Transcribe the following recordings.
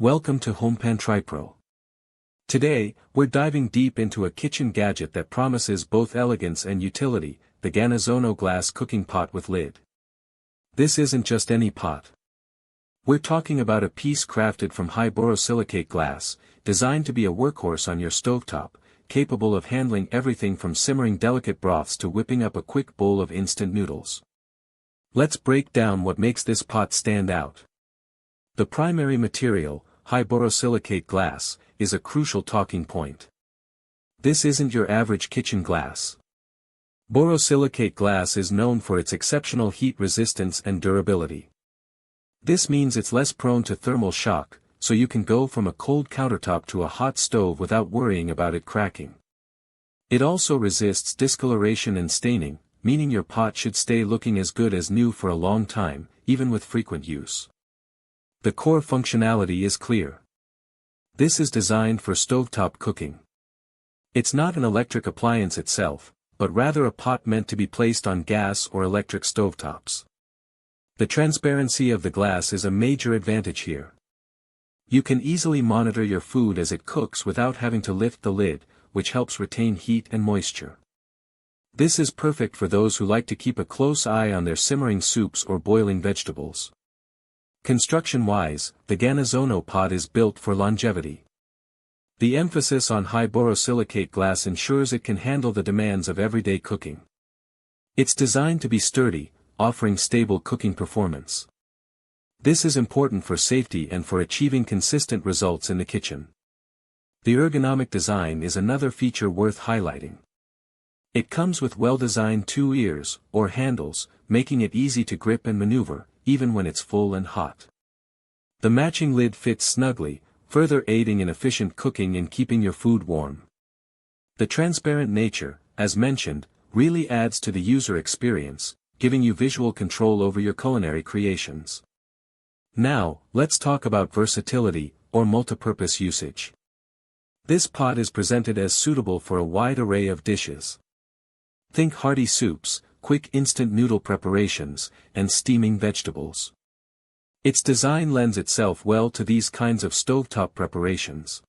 Welcome to HomePan TriPro. Today, we're diving deep into a kitchen gadget that promises both elegance and utility, the GANAZONO Glass Cooking Pot with lid. This isn't just any pot. We're talking about a piece crafted from high borosilicate glass, designed to be a workhorse on your stovetop, capable of handling everything from simmering delicate broths to whipping up a quick bowl of instant noodles. Let's break down what makes this pot stand out. The primary material, high borosilicate glass, is a crucial talking point. This isn't your average kitchen glass. Borosilicate glass is known for its exceptional heat resistance and durability. This means it's less prone to thermal shock, so you can go from a cold countertop to a hot stove without worrying about it cracking. It also resists discoloration and staining, meaning your pot should stay looking as good as new for a long time, even with frequent use. The core functionality is clear. This is designed for stovetop cooking. It's not an electric appliance itself, but rather a pot meant to be placed on gas or electric stovetops. The transparency of the glass is a major advantage here. You can easily monitor your food as it cooks without having to lift the lid, which helps retain heat and moisture. This is perfect for those who like to keep a close eye on their simmering soups or boiling vegetables. Construction-wise, the GANAZONO pot is built for longevity. The emphasis on high borosilicate glass ensures it can handle the demands of everyday cooking. It's designed to be sturdy, offering stable cooking performance. This is important for safety and for achieving consistent results in the kitchen. The ergonomic design is another feature worth highlighting. It comes with well-designed two ears, or handles, making it easy to grip and maneuver, even when it's full and hot. The matching lid fits snugly, further aiding in efficient cooking and keeping your food warm. The transparent nature, as mentioned, really adds to the user experience, giving you visual control over your culinary creations. Now, let's talk about versatility, or multipurpose usage. This pot is presented as suitable for a wide array of dishes. Think hearty soups, quick instant noodle preparations, and steaming vegetables. Its design lends itself well to these kinds of stovetop preparations.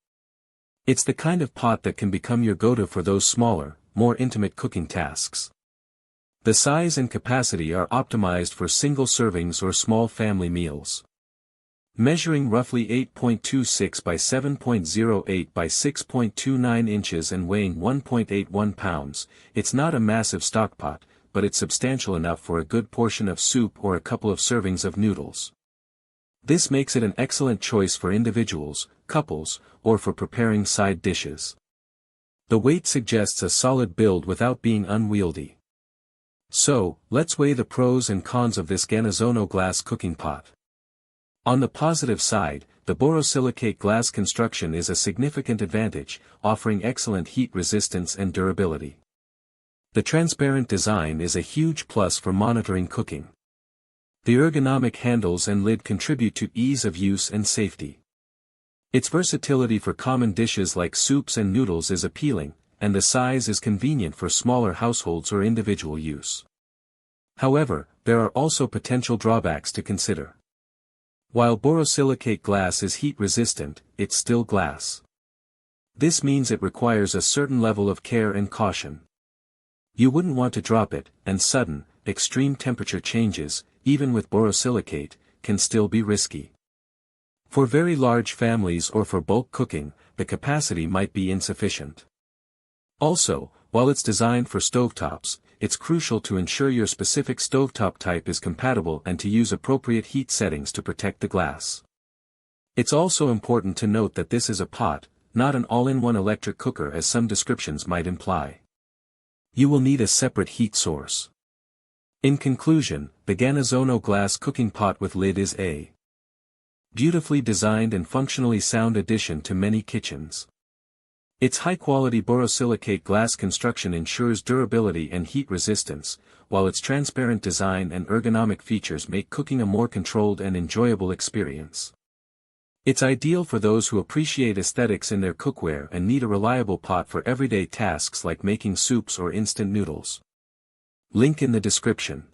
It's the kind of pot that can become your go-to for those smaller, more intimate cooking tasks. The size and capacity are optimized for single servings or small family meals. Measuring roughly 8.26 by 7.08 by 6.29 inches and weighing 1.81 pounds, it's not a massive stockpot, but it's substantial enough for a good portion of soup or a couple of servings of noodles. This makes it an excellent choice for individuals, couples, or for preparing side dishes. The weight suggests a solid build without being unwieldy. So, let's weigh the pros and cons of this GANAZONO glass cooking pot. On the positive side, the borosilicate glass construction is a significant advantage, offering excellent heat resistance and durability. The transparent design is a huge plus for monitoring cooking. The ergonomic handles and lid contribute to ease of use and safety. Its versatility for common dishes like soups and noodles is appealing, and the size is convenient for smaller households or individual use. However, there are also potential drawbacks to consider. While borosilicate glass is heat resistant, it's still glass. This means it requires a certain level of care and caution. You wouldn't want to drop it, and sudden, extreme temperature changes, even with borosilicate, can still be risky. For very large families or for bulk cooking, the capacity might be insufficient. Also, while it's designed for stovetops, it's crucial to ensure your specific stovetop type is compatible and to use appropriate heat settings to protect the glass. It's also important to note that this is a pot, not an all-in-one electric cooker as some descriptions might imply. You will need a separate heat source. In conclusion, the GANAZONO Glass Cooking Pot with lid is a beautifully designed and functionally sound addition to many kitchens. Its high-quality borosilicate glass construction ensures durability and heat resistance, while its transparent design and ergonomic features make cooking a more controlled and enjoyable experience. It's ideal for those who appreciate aesthetics in their cookware and need a reliable pot for everyday tasks like making soups or instant noodles. Link in the description.